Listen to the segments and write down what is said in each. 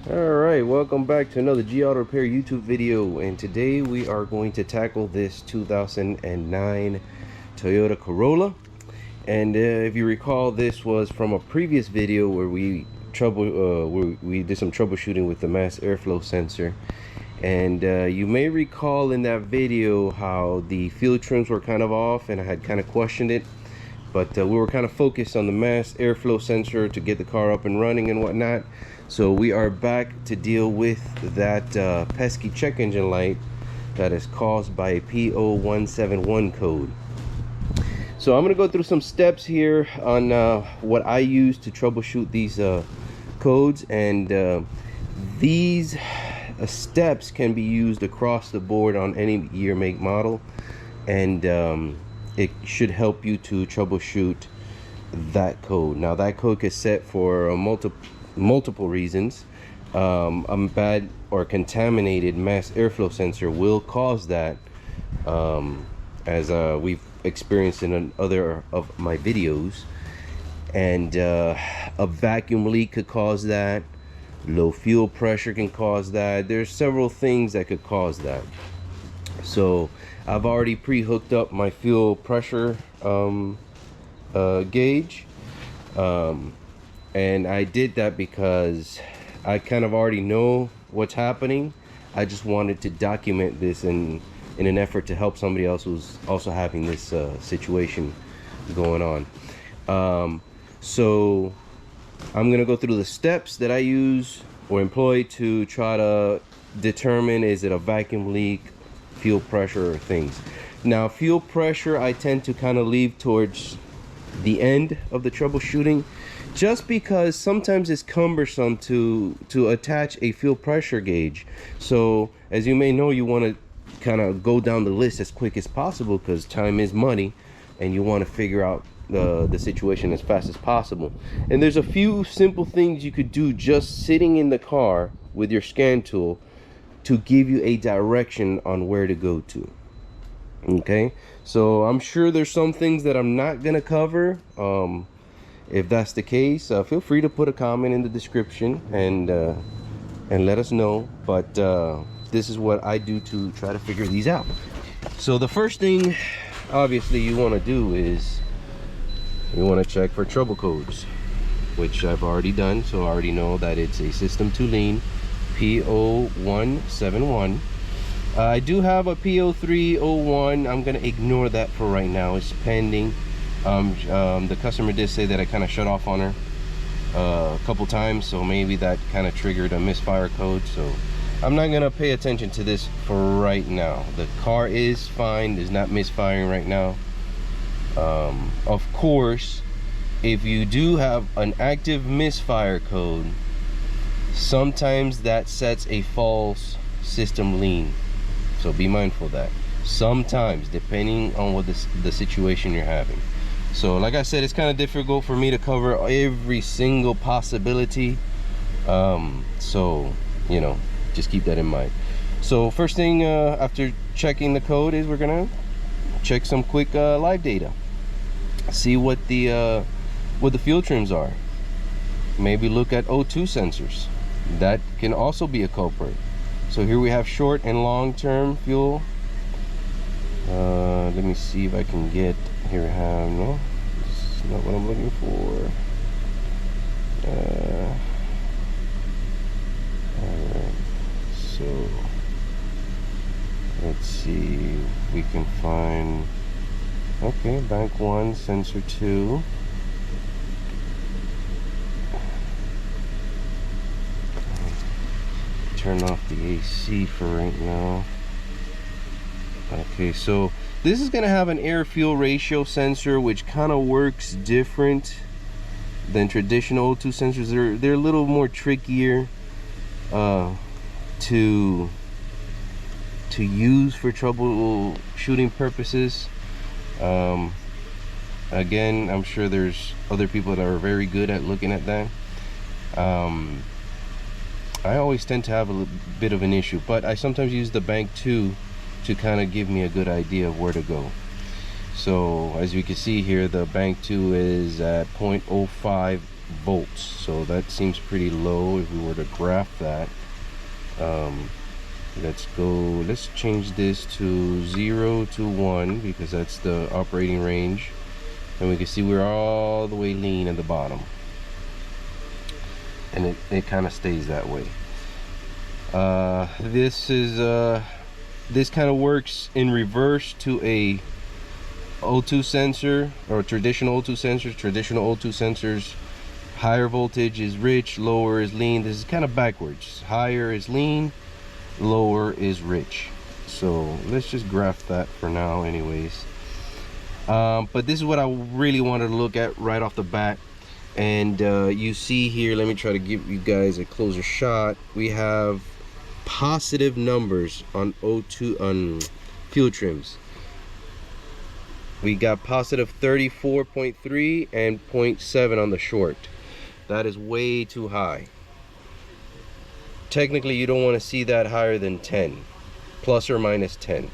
Alright, welcome back to another G Auto Repair YouTube video, and today we are going to tackle this 2009 Toyota Corolla. And if you recall, this was from a previous video where we did some troubleshooting with the mass airflow sensor. And you may recall in that video how the fuel trims were kind of off and I had kind of questioned it, but we were kind of focused on the mass airflow sensor to get the car up and running and whatnot. So we are back to deal with that pesky check engine light that is caused by a p0171 code. So I'm going to go through some steps here on what I use to troubleshoot these codes, and these steps can be used across the board on any year, make, model, and it should help you to troubleshoot that code. Now that code is set for multiple reasons. A bad or contaminated mass airflow sensor will cause that, as we've experienced in other of my videos, and a vacuum leak could cause that. Low fuel pressure can cause that. There's several things that could cause that. So I've already pre-hooked up my fuel pressure gauge, and I did that because I kind of already know what's happening. I just wanted to document this in an effort to help somebody else who's also having this situation going on. So I'm gonna go through the steps that I use or employ to try to determine, is it a vacuum leak, fuel pressure, or things. Now fuel pressure I tend to kind of leave towards the end of the troubleshooting, just because sometimes it's cumbersome to attach a fuel pressure gauge. So as you may know, you want to kind of go down the list as quick as possible because time is money and you want to figure out the situation as fast as possible. And there's a few simple things you could do just sitting in the car with your scan tool to give you a direction on where to go to. Okay, so I'm sure there's some things that I'm not gonna cover. If that's the case, feel free to put a comment in the description and let us know. But this is what I do to try to figure these out. So the first thing obviously you want to do is you want to check for trouble codes, which I've already done. So I already know that it's a system to lean p0171. I do have a p0301. I'm gonna ignore that for right now. It's pending. The customer did say that I kind of shut off on her a couple times, so maybe that kind of triggered a misfire code. So I'm not gonna pay attention to this for right now. The car is fine, is not misfiring right now. Of course, if you do have an active misfire code, sometimes that sets a false system lean. So be mindful of that. Sometimes, depending on what the situation you're having. So like I said, it's kind of difficult for me to cover every single possibility. So, you know, just keep that in mind. So first thing after checking the code is we're gonna check some quick live data. See what the fuel trims are. Maybe look at O2 sensors. That can also be a culprit. So here we have short and long-term fuel. Let me see if I can get, here I have, no, this is not what I'm looking for. Alright, so let's see if we can find, okay, bank 1, sensor 2. Turn off the AC for right now. Okay, so this is gonna have an air fuel ratio sensor, which kind of works different than traditional O2 sensors. They're a little more trickier to use for troubleshooting purposes. Again, I'm sure there's other people that are very good at looking at that. I always tend to have a bit of an issue, but I sometimes use the bank 2 to kind of give me a good idea of where to go. So as you can see here, the bank 2 is at 0.05 volts, so that seems pretty low if we were to graph that. Let's change this to 0 to 1 because that's the operating range, and we can see we're all the way lean at the bottom, and it kind of stays that way. This kind of works in reverse to a O2 sensor, or traditional O2 sensors. Traditional O2 sensors, higher voltage is rich, lower is lean. This is kind of backwards. Higher is lean, lower is rich. So let's just graph that for now anyways. But this is what I really wanted to look at right off the bat. And you see here, let me try to give you guys a closer shot. We have positive numbers on O2 on fuel trims. We got positive 34.3 and 0.7 on the short. That is way too high. Technically you don't want to see that higher than 10, plus or minus 10.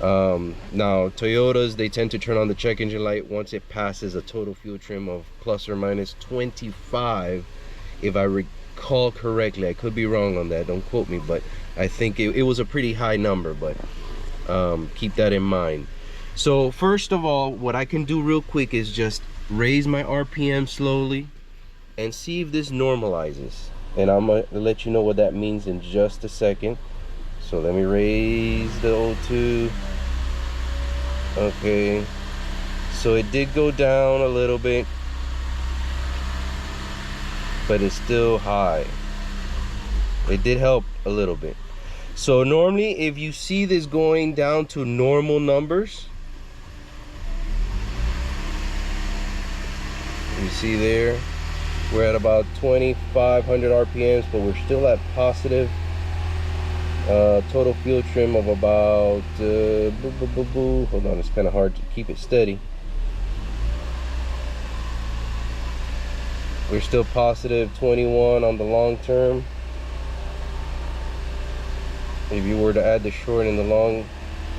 Now Toyotas, they tend to turn on the check engine light once it passes a total fuel trim of plus or minus 25, if I recall correctly. I could be wrong on that, don't quote me, but I think it was a pretty high number, but keep that in mind. So first of all, what I can do real quick is just raise my RPM slowly and see if this normalizes, and I'm gonna let you know what that means in just a second. So let me raise the O2. Okay, so it did go down a little bit, but it's still high. It did help a little bit. So normally if you see this going down to normal numbers, you see there, we're at about 2,500 RPMs, but we're still at positive total fuel trim of about hold on, it's kind of hard to keep it steady. We're still positive 21 on the long term. If you were to add the short and the long,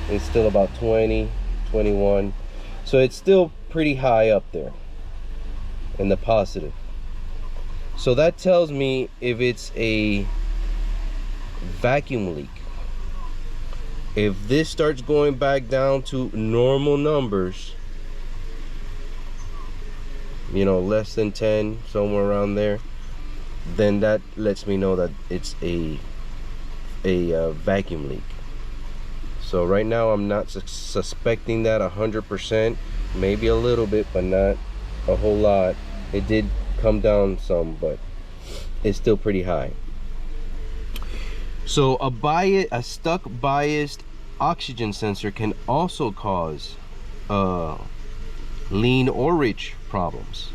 it's still about 20, 21. So it's still pretty high up there in the positive. So that tells me if it's a vacuum leak. If this starts going back down to normal numbers, you know, less than 10, somewhere around there, then that lets me know that it's a vacuum leak. So right now I'm not suspecting that 100%, maybe a little bit, but not a whole lot. It did come down some, but it's still pretty high. So a stuck biased oxygen sensor can also cause lean or rich problems.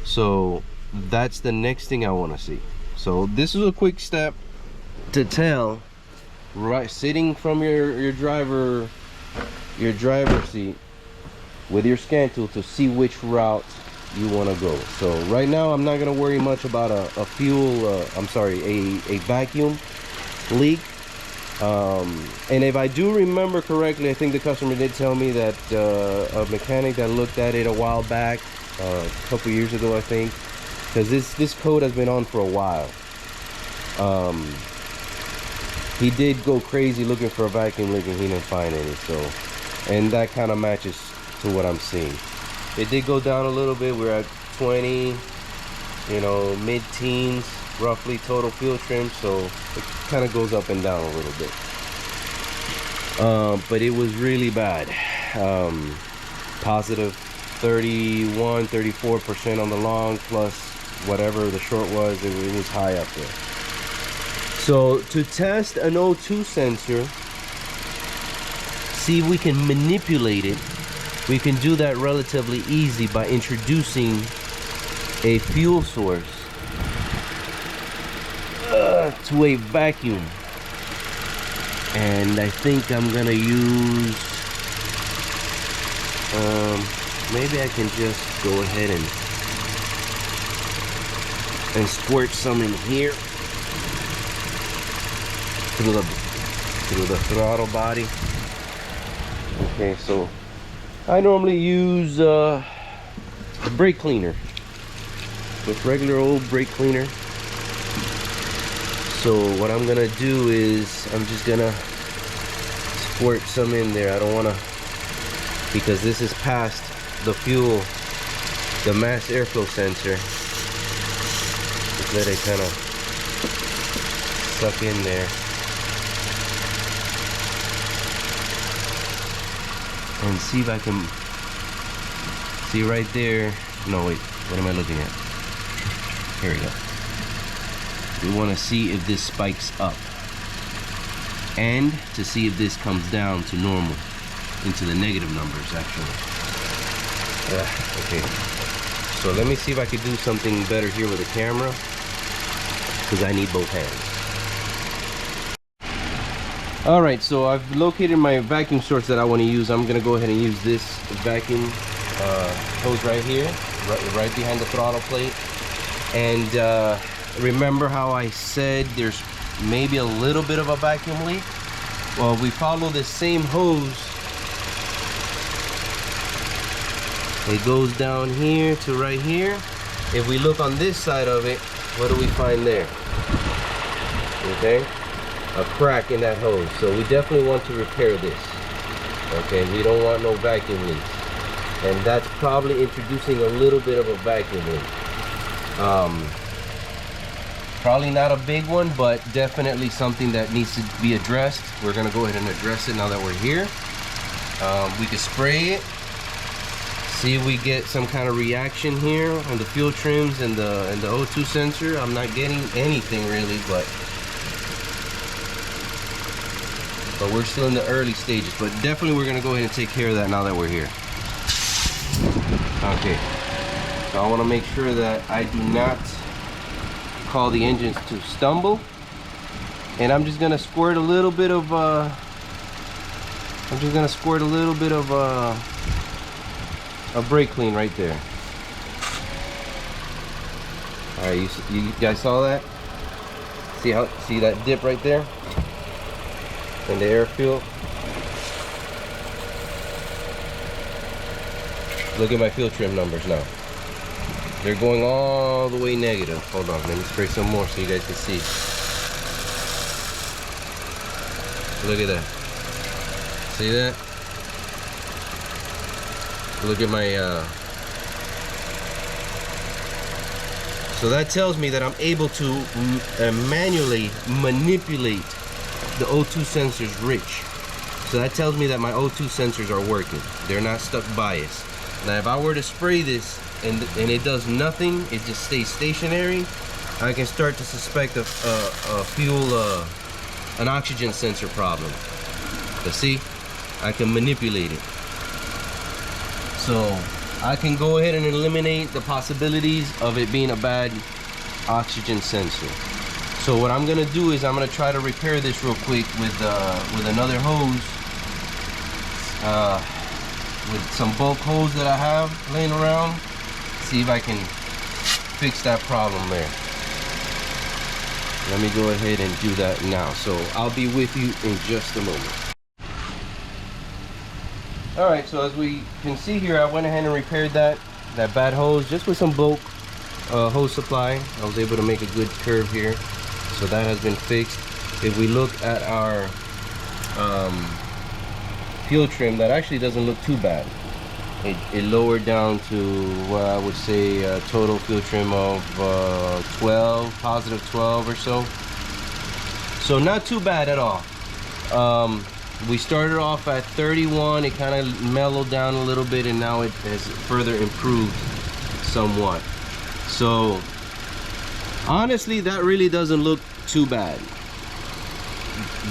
So that's the next thing I want to see. So this is a quick step to tell, right, sitting from your driver seat with your scan tool, to see which route you want to go. So right now I'm not going to worry much about a vacuum leak. And if I do remember correctly, I think the customer did tell me that a mechanic that looked at it a while back, a couple years ago I think, because this code has been on for a while, he did go crazy looking for a vacuum leak and he didn't find any. So, and that kind of matches to what I'm seeing. It did go down a little bit. We're at 20, you know, mid-teens roughly total fuel trim, so it kind of goes up and down a little bit. But it was really bad. Positive 31, 34% on the long, plus whatever the short was, it was high up there. So to test an O2 sensor, see if we can manipulate it, we can do that relatively easy by introducing a fuel source to a vacuum. And I think I'm gonna use maybe I can just go ahead and squirt some in here through the throttle body. Okay, so I normally use brake cleaner with regular old brake cleaner. So what I'm gonna do is I'm just gonna squirt some in there. I don't wanna, because this is past the fuel, the mass airflow sensor. Just let it kind of suck in there. And see if I can see right there. No, wait, what am I looking at? Here we go. We want to see if this spikes up and to see if this comes down to normal, into the negative numbers actually. Okay, so let me see if I could do something better here with the camera, because I need both hands. All right, so I've located my vacuum source that I want to use. I'm gonna go ahead and use this vacuum hose right here, right behind the throttle plate. And remember how I said there's maybe a little bit of a vacuum leak? Well, we follow this same hose. It goes down here to right here. If we look on this side of it, what do we find there? Okay, a crack in that hose. So we definitely want to repair this. Okay, we don't want no vacuum leaks. And that's probably introducing a little bit of a vacuum leak. Probably not a big one, but definitely something that needs to be addressed. We're gonna go ahead and address it now that we're here. We can spray it, see if we get some kind of reaction here on the fuel trims and the O2 sensor. I'm not getting anything really, but we're still in the early stages. But definitely we're gonna go ahead and take care of that now that we're here. Okay, so I want to make sure that I do not call the engines to stumble, and I'm just gonna squirt a little bit of a brake clean right there. All right, you guys saw that? See that dip right there in the air fuel? Look at my fuel trim numbers now. They're going all the way negative. Hold on, let me spray some more so you guys can see. Look at that. See that? Look at my so that tells me that I'm able to manually manipulate the O2 sensors rich. So that tells me that my O2 sensors are working. They're not stuck biased. Now if I were to spray this and it does nothing, it just stays stationary, I can start to suspect a fuel, an oxygen sensor problem. But see, I can manipulate it. So I can go ahead and eliminate the possibilities of it being a bad oxygen sensor. So what I'm gonna do is I'm gonna try to repair this real quick with another hose. With some bulk hose that I have laying around, see if I can fix that problem there. Let me go ahead and do that now. So I'll be with you in just a moment. All right, so as we can see here, I went ahead and repaired that bad hose just with some bulk hose supply. I was able to make a good curve here, so that has been fixed. If we look at our fuel trim, that actually doesn't look too bad. It lowered down to what I would say a total fuel trim of 12, positive 12 or so. So not too bad at all. We started off at 31, it kind of mellowed down a little bit, and now it has further improved somewhat. So honestly, that really doesn't look too bad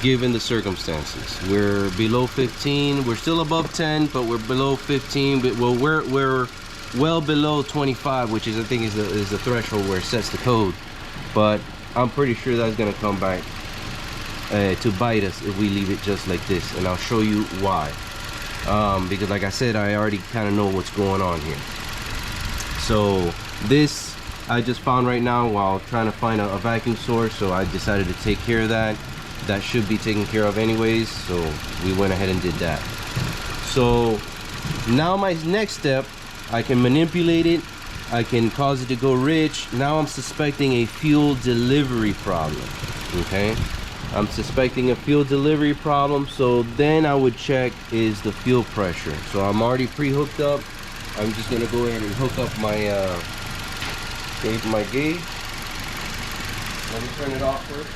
given the circumstances. We're below 15, we're still above 10, but we're below 15. But well, we're well below 25, which is, I think, is the threshold where it sets the code. But I'm pretty sure that's gonna come back to bite us if we leave it just like this, and I'll show you why. Because like I said, I already kind of know what's going on here. So this I just found right now while trying to find a vacuum source, so I decided to take care of that. That should be taken care of anyways, so we went ahead and did that. So now my next step, I can manipulate it I can cause it to go rich. Now I'm suspecting a fuel delivery problem. Okay, I'm suspecting a fuel delivery problem. So then I would check is the fuel pressure. So I'm already pre-hooked up. I'm just gonna go ahead and hook up my gauge. Let me turn it off first.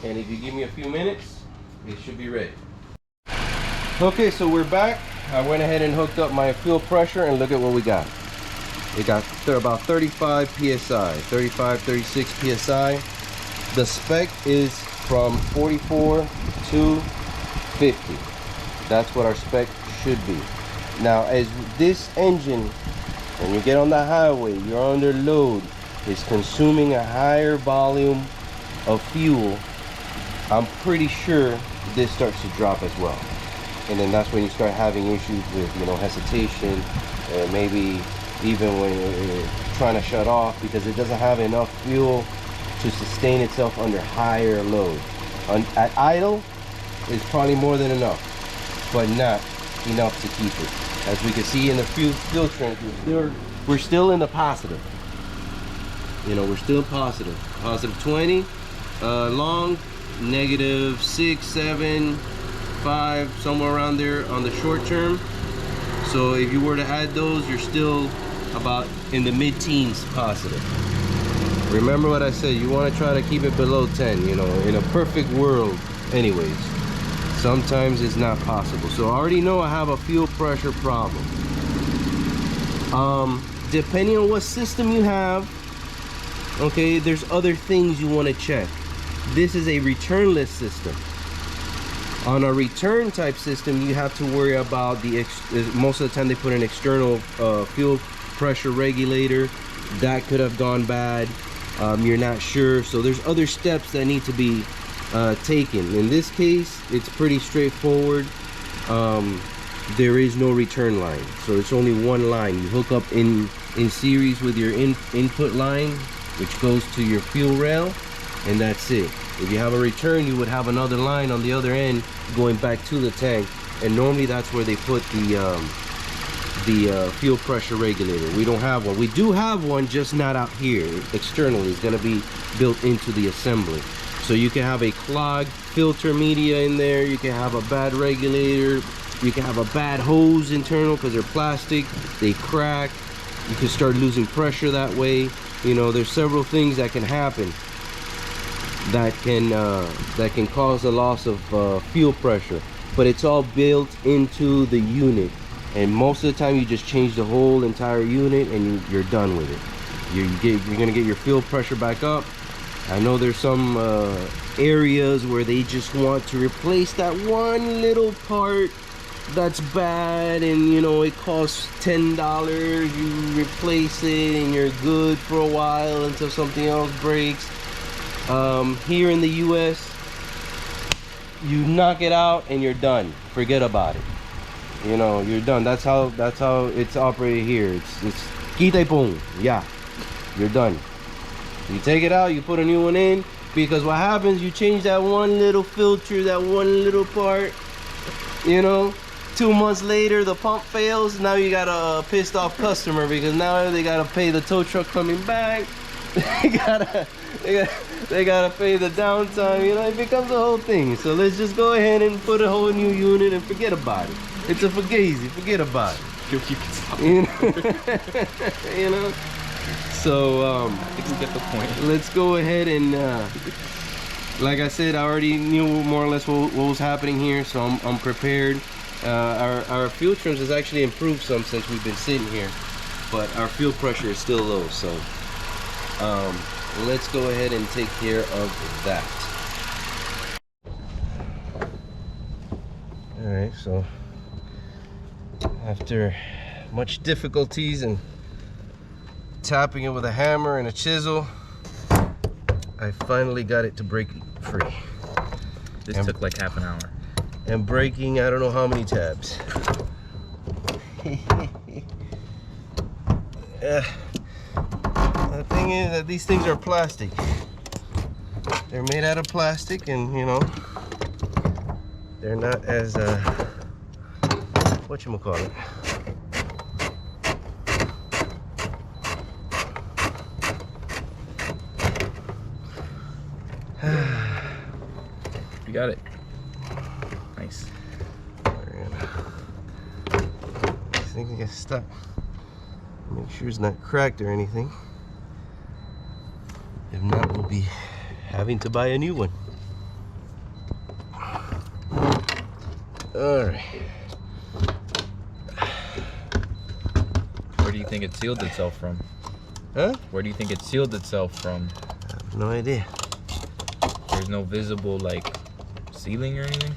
And if you give me a few minutes, it should be ready. Okay, so we're back. I went ahead and hooked up my fuel pressure, and look at what we got. We got about 35 psi, 35, 36 psi. The spec is from 44 to 50. That's what our spec should be. Now, as this engine, when you get on the highway, you're under load, is consuming a higher volume of fuel, I'm pretty sure this starts to drop as well. And then that's when you start having issues with, you know, hesitation, and maybe even when you're trying to shut off because it doesn't have enough fuel to sustain itself under higher load. At idle, it's probably more than enough, but not enough to keep it. As we can see in the fuel strength, we're still in the positive. You know, we're still positive. Positive 20 long, negative 6, 7, 5, somewhere around there on the short term. So if you were to add those, you're still about in the mid-teens positive. Remember what I said, you want to try to keep it below 10, you know, in a perfect world anyways. Sometimes it's not possible. So I already know I have a fuel pressure problem. Depending on what system you have, okay, there's other things you want to check. This is a returnless system. On a return type system, you have to worry about most of the time they put an external fuel pressure regulator. That could have gone bad. You're not sure, so there's other steps that need to be taken. In this case, it's pretty straightforward. There is no return line, so it's only one line. You hook up in series with your input line, which goes to your fuel rail, and that's it. If you have a return, you would have another line on the other end going back to the tank, and normally that's where they put the fuel pressure regulator. We don't have one. We do have one, just not out here. Externally, it's going to be built into the assembly. So you can have a clogged filter media in there, you can have a bad regulator, you can have a bad hose internal because they're plastic, they crack, you can start losing pressure that way. You know, there's several things that can happen that can cause a loss of fuel pressure, but it's all built into the unit, and most of the time you just change the whole entire unit and you're done with it. You're gonna get your fuel pressure back up. I know there's some areas where they just want to replace that one little part that's bad, and you know, it costs $10. You replace it and you're good for a while until something else breaks. Here in the US, you knock it out and you're done. Forget about it. You know, you're done. That's how it's operated here. It's quita y pum. Yeah, you're done. You take it out, you put a new one in, because what happens, you change that one little filter, that one little part, you know, 2 months later the pump fails. Now you got a pissed off customer because now they gotta pay the tow truck coming back. they gotta pay the downtime. You know, it becomes a whole thing. So let's just go ahead and put a whole new unit and forget about it. It's a fugazi, forget about it. You know? You know? So I think we get the point. Let's go ahead and like I said, I already knew more or less what was happening here, so I'm prepared. Our fuel trims has actually improved some since we've been sitting here, but our fuel pressure is still low, so let's go ahead and take care of that. Alright, so after much difficulties and tapping it with a hammer and a chisel, I finally got it to break free. This took like half an hour. And breaking I don't know how many tabs. The thing is that these things are plastic. They're made out of plastic, and you know, they're not as whatchamacallit, got it. Nice. These things get stuck. Make sure it's not cracked or anything. If not, we'll be having to buy a new one. All right. Where do you think it sealed itself from? Huh? Where do you think it sealed itself from? I have no idea. There's no visible like sealing or anything?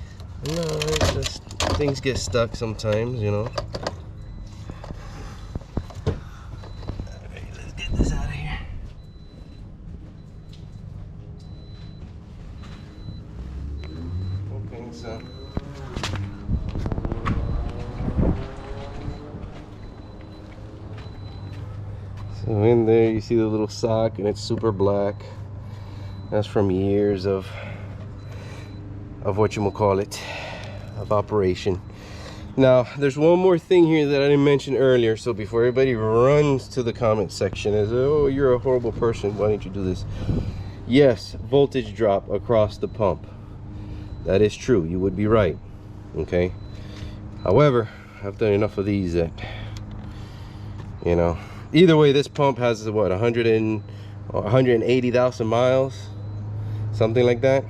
No, it's just things get stuck sometimes, you know. Alright, let's get this out of here. Okay, so in there you see the little sock, and it's super black. That's from years of whatchamacallit, of operation. Now, there's one more thing here that I didn't mention earlier, so before everybody runs to the comment section and says, oh, you're a horrible person, why didn't you do this? Yes, voltage drop across the pump. That is true, you would be right, okay? However, I've done enough of these that, you know, either way, this pump has, what, 180,000 miles? Something like that.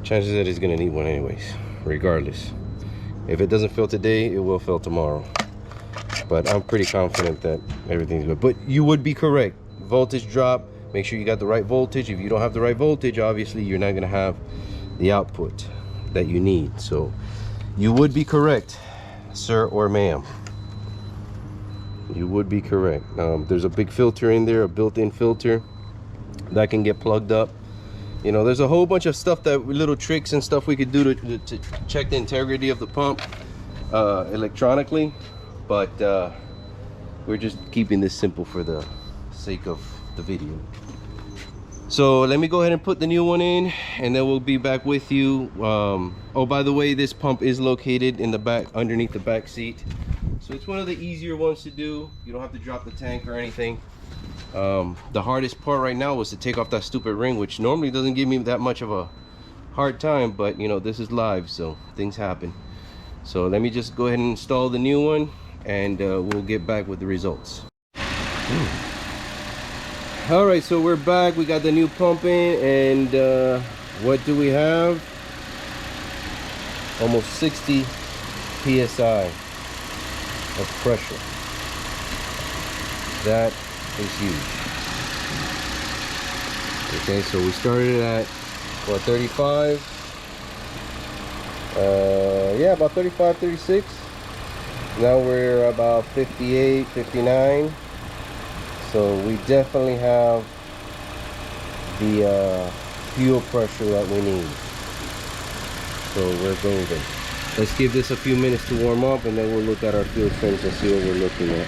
Chances that it's gonna need one anyways, regardless. If it doesn't fill today, it will fill tomorrow. But I'm pretty confident that everything's good. But you would be correct. Voltage drop, make sure you got the right voltage. If you don't have the right voltage, obviously you're not gonna have the output that you need. So you would be correct, sir or ma'am. You would be correct. There's a big filter in there, a built-in filter that can get plugged up. You know, there's a whole bunch of stuff, that little tricks and stuff we could do to check the integrity of the pump electronically, but we're just keeping this simple for the sake of the video. So let me go ahead and put the new one in, and then we'll be back with you. Oh, by the way, this pump is located in the back, underneath the back seat, so it's one of the easier ones to do. You don't have to drop the tank or anything. The hardest part right now was to take off that stupid ring, which normally doesn't give me that much of a hard time, but you know, this is live, so things happen. So let me just go ahead and install the new one, and we'll get back with the results. All right, so we're back. We got the new pump in, and what do we have? Almost 60 psi of pressure. That is huge. Okay, so we started at what, 35? Yeah, about 35, 36. Now we're about 58, 59. So we definitely have the fuel pressure that we need. So we're golden. Let's give this a few minutes to warm up, and then we'll look at our fuel trims and see what we're looking at.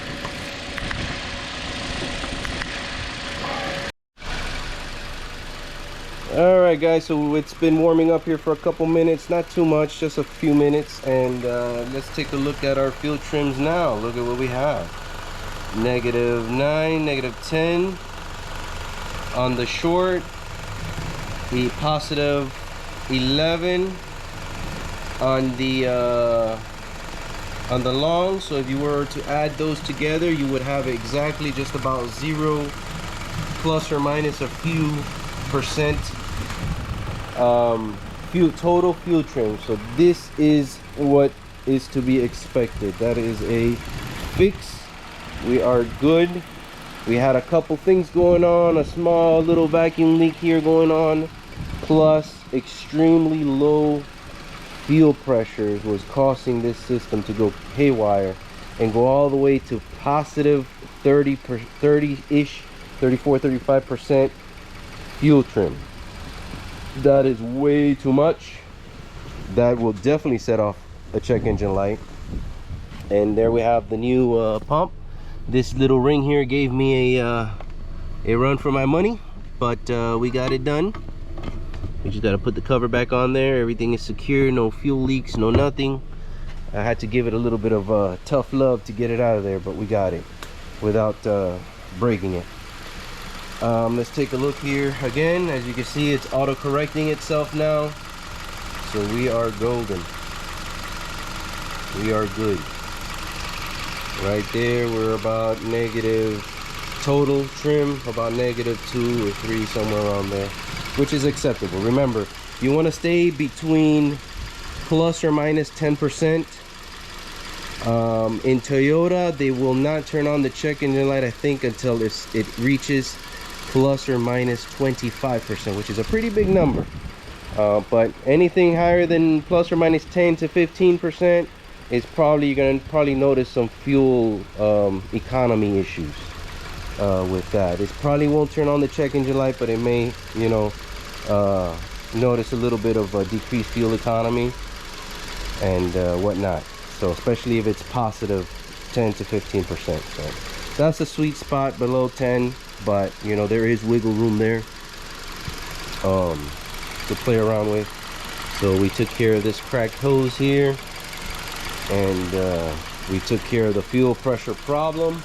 All right, guys, so it's been warming up here for a couple minutes, not too much, just a few minutes, and let's take a look at our fuel trims now. Look at what we have. -9, -10 on the short, the +11 on the long. So if you were to add those together, you would have exactly just about 0 plus or minus a few percent total fuel trim. So this is what is to be expected. That is a fix. We are good. We had a couple things going on, a small little vacuum leak here going on, plus extremely low fuel pressures was causing this system to go haywire and go all the way to positive 30-ish, 34, 35% fuel trim. That is way too much. That will definitely set off a check engine light. And there we have the new pump. This little ring here gave me a run for my money, but we got it done. We just got to put the cover back on there. Everything is secure, no fuel leaks, no nothing. I had to give it a little bit of tough love to get it out of there, but we got it without breaking it. Let's take a look here again. As you can see, it's auto correcting itself now, so we are golden. We are good. Right there, we're about negative total trim, about -2 or 3, somewhere around there, which is acceptable. Remember, you want to stay between plus or minus 10%. In Toyota, they will not turn on the check engine light, I think, until it reaches plus or minus 25%, which is a pretty big number. But anything higher than plus or minus 10 to 15% is probably, you're going to notice some fuel economy issues with that. It probably won't turn on the check engine light, but it may, you know, notice a little bit of a decreased fuel economy and whatnot. So especially if it's positive 10 to 15%. So that's the sweet spot, below 10, but you know, there is wiggle room there to play around with. So we took care of this cracked hose here, and we took care of the fuel pressure problem.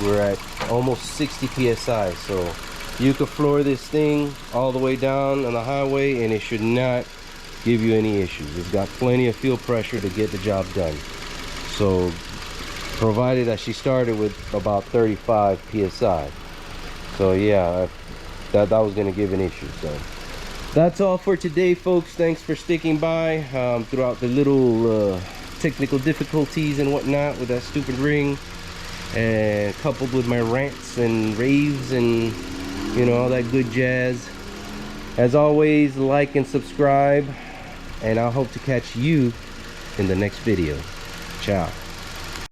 We're at almost 60 psi, so you could floor this thing all the way down on the highway and it should not give you any issues. It's got plenty of fuel pressure to get the job done. So provided that she started with about 35 psi, so yeah, that was going to give an issue. So that's all for today, folks. Thanks for sticking by throughout the little technical difficulties and whatnot with that stupid ring, and coupled with my rants and raves and, you know, all that good jazz. As always, like and subscribe, and I'll hope to catch you in the next video. Ciao.